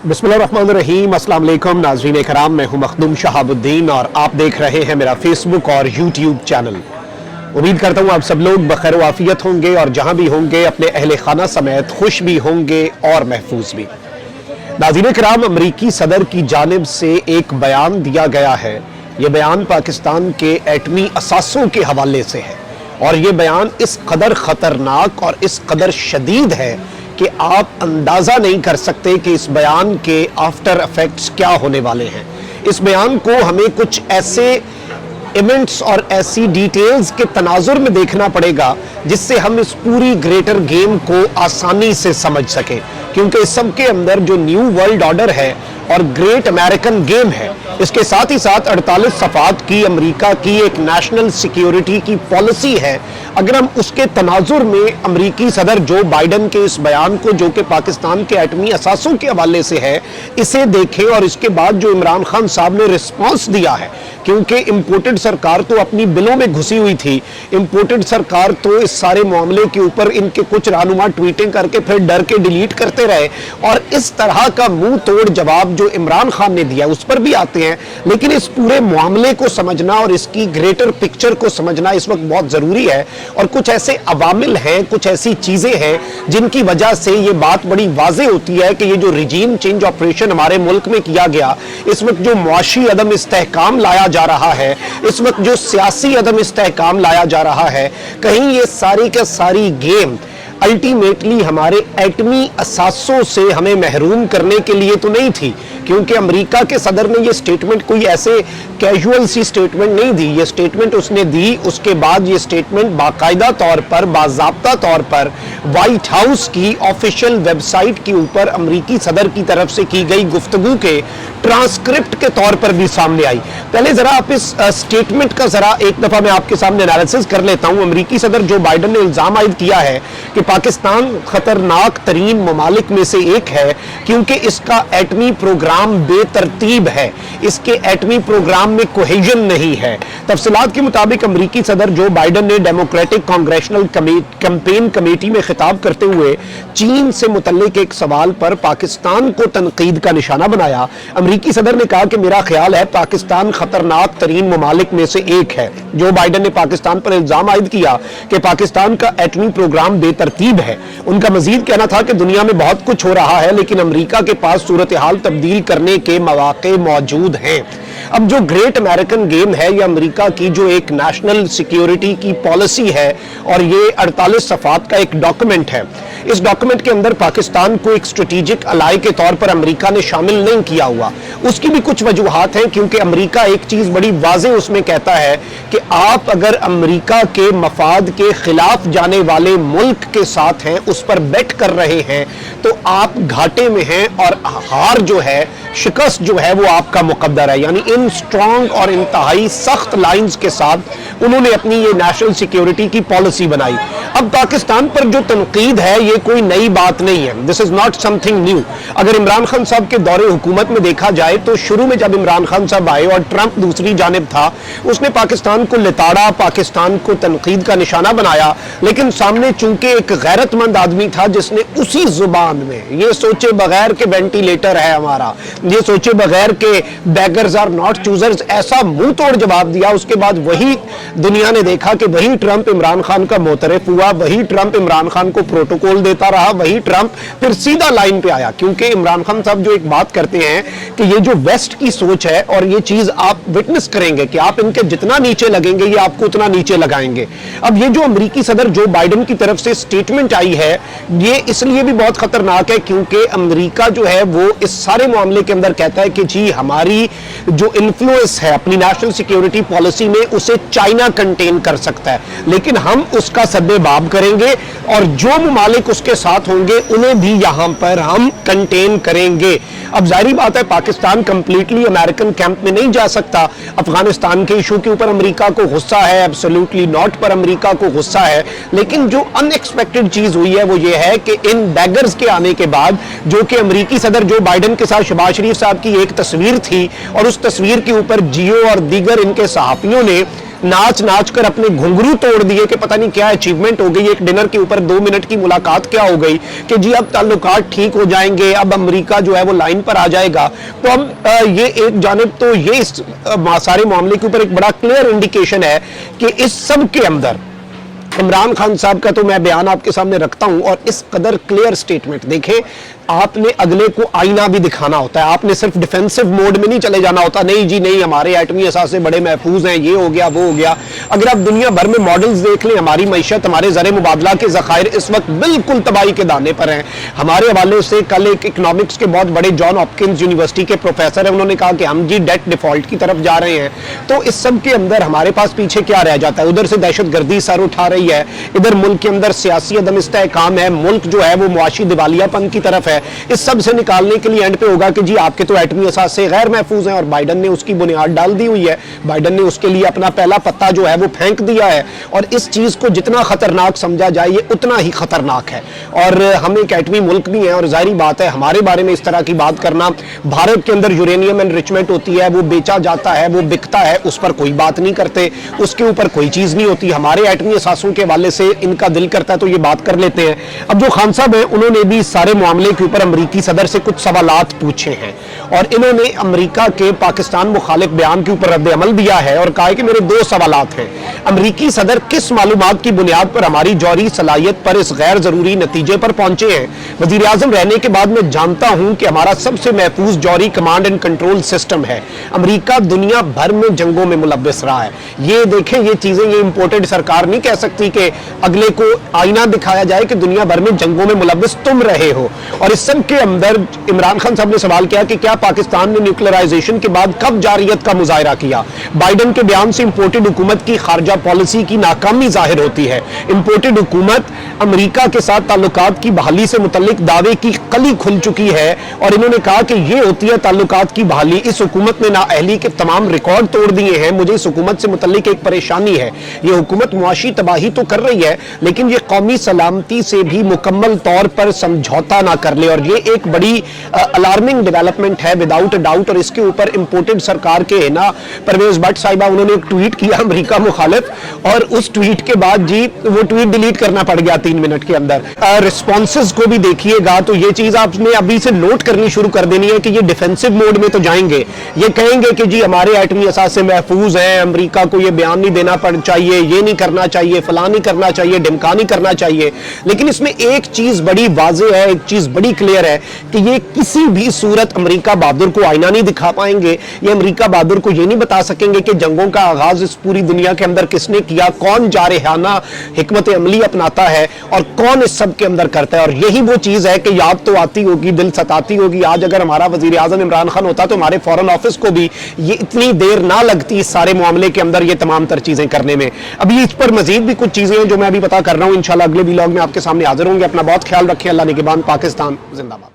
बिस्मिल्लाहिर्रहमानिर्रहीम। अस्सलाम वालेकुम नाज़रीन कराम, मैं हूं मखदूम शहाबुद्दीन और आप देख रहे हैं मेरा फेसबुक और यूट्यूब चैनल। उम्मीद करता हूं आप सब लोग बखैर वाफियत होंगे और जहां भी होंगे अपने अहले खाना समेत खुश भी होंगे और महफूज भी। नाज़रीन कराम, अमरीकी सदर की जानिब से एक बयान दिया गया है। ये बयान पाकिस्तान के एटमी असासों के हवाले से है और ये बयान इस कदर ख़तरनाक और इस कदर शदीद है कि आप अंदाज़ा नहीं कर सकते कि इस बयान के आफ्टर इफेक्ट्स क्या होने वाले हैं। इस बयान को हमें कुछ ऐसे इवेंट्स और ऐसी डिटेल्स के तनाजुर में देखना पड़ेगा जिससे हम इस पूरी ग्रेटर गेम को आसानी से समझ सकें, क्योंकि इस सब के अंदर जो न्यू वर्ल्ड ऑर्डर है और ग्रेट अमेरिकन गेम है, इसके साथ ही साथ 48 सफ़ात की अमेरिका की एक नेशनल सिक्योरिटी की पॉलिसी है। अगर हम उसके तनाजुर में अमेरिकी सदर जो बाइडन के इस बयान को, जो कि पाकिस्तान के एटमी असासों के हवाले से है, इसे देखें और इसके बाद जो इमरान खान साहब ने रिस्पॉन्स दिया है, क्योंकि इम्पोर्टेड सरकार तो अपनी बिलों में घुसी हुई थी। इम्पोर्टेड सरकार तो इस सारे मामले के ऊपर इनके कुछ रहनुमा ट्वीटिंग करके फिर डर के डिलीट करते रहे और इस तरह का मुंह तोड़ जवाब जो इमरान खान ने दिया उस पर भी आते हैं। लेकिन इस पूरे मामले को समझना और इसकी ग्रेटर पिक्चर को समझना इस वक्त बहुत जरूरी है और कुछ ऐसे अवामिल हैं, कुछ ऐसी चीजें हैं जिनकी वजह से ये बात बड़ी वाज़ेह होती है कि ये जो रिजीम चेंज ऑपरेशन हमारे मुल्क में किया गया, इस वक्त जो मुआशी अदम इस्तेहकाम लाया जा रहा है, इस वक्त जो सियासी अदम इस्तेहकाम लाया जा रहा है, कहीं ये सारी के सारी गेम अल्टीमेटली हमारे एटमी असासों से हमें महरूम करने के लिए तो नहीं थी। क्योंकि अमेरिका के सदर ने ये स्टेटमेंट कोई ऐसे कैजुअल सी स्टेटमेंट नहीं दी। ये स्टेटमेंट उसने दी, उसके बाद ये स्टेटमेंट बाकायदा तौर पर, बाज़ाब्ता तौर पर व्हाइट हाउस की ऑफिशियल वेबसाइट के ऊपर अमेरिकी सदर की तरफ से की गई गुफ्तगू के ट्रांसक्रिप्ट के तौर पर भी सामने आई। पहले जरा आप इस स्टेटमेंट का जरा एक दफा मैं आपके सामने एनालिसिस कर लेता हूं। अमेरिकी सदर जो बाइडन ने इल्जाम आयद किया है कि पाकिस्तान खतरनाक तरीन ममालिक में से एक है क्योंकि इसका एटमी प्रोग्राम बेतरतीब है, इसके एटमी प्रोग्राम में कोहेजन नहीं है। तफसीलात के मुताबिक अमेरिकी सदर जो बाइडन ने डेमोक्रेटिक कांग्रेशनल कैंपेन कमेटी में खिताब करते हुए चीन से मुतल्लिक एक सवाल पर पाकिस्तान को तनकीद का निशाना बनाया। अमेरिकी सदर ने कहा कि मेरा ख्याल है पाकिस्तान खतरनाक तरीन ममालिक में से एक है। जो बाइडन ने पाकिस्तान पर इल्जाम आयद किया कि पाकिस्तान का एटमी प्रोग्राम बेतरतीब है। उनका मजीद कहना था कि दुनिया में बहुत कुछ हो रहा है लेकिन अमेरिका के पास सूरत हाल तब्दील करने के मौके मौजूद हैं। अब जो ग्रेट अमेरिकन गेम है, यह अमेरिका की जो एक नेशनल सिक्योरिटी की पॉलिसी है और ये 48 सफ़ात का एक डॉक्यूमेंट है। इस डॉक्यूमेंट के अंदर पाकिस्तान को एक स्ट्रेटेजिक अलाई के तौर पर अमेरिका ने शामिल नहीं किया हुआ। उसकी भी कुछ वजूहात हैं, क्योंकि अमेरिका एक चीज बड़ी वाज़ेह उसमें कहता है कि आप अगर अमेरिका के मफाद के खिलाफ जाने वाले मुल्क के साथ हैं, उस पर बेट कर रहे हैं, तो आप घाटे में हैं और हार जो है, शिकस्त जो है वो आपका मुकद्दर है। यानी इन स्ट्रॉन्ग और इंतहाई सख्त लाइंस के साथ उन्होंने अपनी ये नेशनल सिक्योरिटी की पॉलिसी बनाई। अब पाकिस्तान पर जो तनकीद है ये कोई नई बात नहीं है, this is not something new. अगर इमरान खान साहब के दौरे हुकूमत में देखा जाए तो शुरू में जब इमरान खान साहब आए और ट्रंप दूसरी जानिब था, उसने पाकिस्तान को लिताड़ा, पाकिस्तान को तनकीद का निशाना बनाया। लेकिन सामने चूंकि एक गैरतमंद आदमी था जिसने उसी जुबान में, ये सोचे बगैर के वेंटिलेटर है हमारा, ये सोचे बगैर के बैगर्स आर नॉट चूजर्स, ऐसा मुंह तोड़ जवाब दिया। उसके बाद वही दुनिया ने देखा कि वही ट्रंप इमरान खान का मोतरफ हुआ, वही ट्रंप इमरान खान को प्रोटोकॉल देता रहा, वही ट्रंप फिर सीधा लाइन पे आया। क्योंकि इमरान खान साहब जो एक बात करते हैं कि ये जो वेस्ट की सोच है, और ये चीज आप विटनेस करेंगे कि आप इनके जितना नीचे लगेंगे ये आपको उतना नीचे लगाएंगे। अब ये जो अमेरिकी सदर जो बाइडन की तरफ से स्टेटमेंट आई है, ये इसलिए भी बहुत खतरनाक है क्योंकि अमेरिका जो है वो इस सारे मामले के अंदर कहता है कि जी हमारी जो इन्फ्लुएंस है अपनी नेशनल सिक्योरिटी पॉलिसी में, उसे चाइना कंटेन कर सकता है, लेकिन हम उसका सद्देबाब करेंगे और जो ममालिक उसके साथ होंगे उन्हें भी यहां पर हम कंटेन करेंगे। अब जाहिर बात है पाकिस्तान कंप्लीटली अमेरिकन कैंप में नहीं जा सकता। अफगानिस्तान के इशू के ऊपर अमेरिका को गुस्सा है, एब्सोल्युटली नॉट पर अमेरिका को गुस्सा है। लेकिन जो अनएक्सपेक्टेड चीज हुई है वो ये है कि इन बैगर्स के आने के बाद, जो कि अमेरिकी सदर जो बाइडन के साथ शहबाज शरीफ साहब की एक तस्वीर थी और उस तस्वीर के ऊपर जियो और दीगर इनके सहाफियों ने नाच नाच कर अपने घुंघरू तोड़ दिए कि पता नहीं क्या अचीवमेंट हो गई, एक डिनर के ऊपर 2 मिनट की मुलाकात क्या हो गई कि जी अब ताल्लुकात ठीक हो जाएंगे, अब अमेरिका जो है वो लाइन पर आ जाएगा। तो अब ये एक जानिब तो ये इस सारे मामले के ऊपर एक बड़ा क्लियर इंडिकेशन है कि इस सब के अंदर इमरान खान साहब का तो मैं बयान आपके सामने रखता हूं, और इस कदर क्लियर स्टेटमेंट देखें, आपने अगले को आईना भी दिखाना होता है, आपने सिर्फ डिफेंसिव मोड में नहीं चले जाना होता, नहीं जी नहीं हमारे एटमी असासे बड़े महफूज हैं, ये हो गया वो हो गया। अगर आप दुनिया भर में मॉडल्स देख लें, हमारी मईशत, हमारे ज़र मुबादला के ज़खायर इस वक्त बिल्कुल तबाही के दाने पर हैं। हमारे हवाले से कल एक इकनॉमिक्स के बहुत बड़े जॉन हॉपकिंस यूनिवर्सिटी के प्रोफेसर हैं, उन्होंने कहा कि हम जी डेट डिफॉल्ट की तरफ जा रहे हैं। तो इस सब के अंदर हमारे पास पीछे क्या रह जाता है? उधर से दहशतगर्दी सर उठा रही है, इधर मुल्क के अंदर सियासी अदम इस्तेहकाम है, मुल्क जो है वो मुआशी दिवालियापन की तरफ है। इस सब से निकालने के लिए एंड पे होगा कि जी आपके तो एटमी असासे गैर महफूज हैं, और बाइडन ने उसकी बुनियाद डाल दी हुई है, बाइडन ने उसके लिए अपना पहला पत्ता जो है वो फेंक दिया है। और इस चीज को जितना खतरनाक समझा जाए ये उतना ही खतरनाक है। और हम एक एटमी मुल्क भी हैं, और जाहिर बात है हमारे बारे में इस तरह की बात करना, भारत के अंदर यूरेनियम एनरिचमेंट होती है, वो बेचा जाता है, वो बिकता है, उस पर कोई बात नहीं करते, उसके ऊपर कोई चीज नहीं होती। हमारे एटमी असासों के हवाले से इनका दिल करता है तो ये बात कर लेते हैं। अब जो खान साहब हैं उन्होंने भी सारे मामले के ऊपर अमरीकी सदर से कुछ सवालात पूछे हैं, और इन्होंने अमेरिका के पाकिस्तान मुखालिफ बयान के ऊपर रद्द अमल दिया है और कहा है कि मेरे 2 सवालात हैं। अमरीकी सदर किस मालूमात की बुनियाद पर हमारी जौहरी सलाहियत पर इस गैर जरूरी नतीजे पर पहुंचे हैं? वजीर आजम रहने के बाद मैं जानता हूं कि हमारा सबसे महफूज जौहरी कमांड एंड कंट्रोल सिस्टम है। अमेरिका दुनिया भर में जंगों में मुलव्वस रहा है। ये देखें, ये चीजें ये इंपोर्टेड सरकार नहीं कह सकती कि अगले को आईना दिखाया जाए कि दुनिया भर में जंगों में मुलव्वस तुम रहे हो। और इस सब के अंदर इमरान खान साहब ने सवाल किया कि क्या पाकिस्तान ने न्यूक्लियराइजेशन के बाद कब जारियत का मुजाहिरा किया? बाइडन के बयान से इंपोर्टेड हुकूमत की खारजा पॉलिसी की नाकामी जाहिर होती है। इंपोर्टेड हुकूमत अमेरिका के साथ ताल्लुकात की बहाली से मुतल्लिक दावे की कली खुल चुकी है, और इन्होंने कहा कि ये होती है ताल्लुकात की बहाली। इस हुकूमत ने नाअहली के तमाम रिकॉर्ड तोड़ दिए हैं। मुझे इस हुकूमत से मुतल्लिक एक परेशानी है। ये हुकूमत मुआशी तबाही तो कर रही है, लेकिन ये कौमी सलामती से भी मुकम्मल तौर पर समझौता ना कर ले, और ये एक बड़ी अलार्मिंग डेवलपमेंट है विदाउट डाउट। और इसके ऊपर इंपोर्टेड सरकार के ना परवेज भट्ट साहिबा, उन्होंने एक ट्वीट किया अमेरिका मुखालिफ, और उस ट्वीट के बाद जी वो ट्वीट डिलीट करना पड़ गया 3 मिनट के अंदर। रिस्पॉन्सेज को भी देखिएगा तो ये चीज आपने अभी से नोट करनी शुरू कर देनी है कि ये डिफेंसिव मोड में तो जाएंगे, ये कहेंगे कि जी हमारे एटमी असासे महफूज हैं, अमेरिका को ये बयान नहीं देना पड़ चाहिए, ये नहीं करना चाहिए, फलां नहीं करना चाहिए, ढिमका नहीं करना चाहिए। लेकिन इसमें एक चीज बड़ी वाज़ेह है, एक चीज बड़ी क्लियर है कि ये किसी भी सूरत अमेरिका बहादुर को आईना नहीं दिखा पाएंगे। ये अमेरिका बहादुर को ये नहीं बता सकेंगे कि जंगों का आगाज इस पूरी दुनिया के अंदर किसने किया, कौन जारहाना हिकमत अमली अपनाता है और कौन इस सब के अंदर करता है। और यही वो चीज है कि याद तो आती होगी, दिल सताती होगी। आज अगर हमारा वजीर आजम इमरान खान होता तो हमारे फॉरेन ऑफिस को भी ये इतनी देर ना लगती इस सारे मामले के अंदर ये तमाम तर चीजें करने में। अभी इस पर मजीद भी कुछ चीजें हैं जो मैं अभी पता कर रहा हूं, इंशाल्लाह अगले व्लॉग में आपके सामने हाजिर होंगे। अपना बहुत ख्याल रखें। अल्लाह निगहबान। पाकिस्तान जिंदाबाद।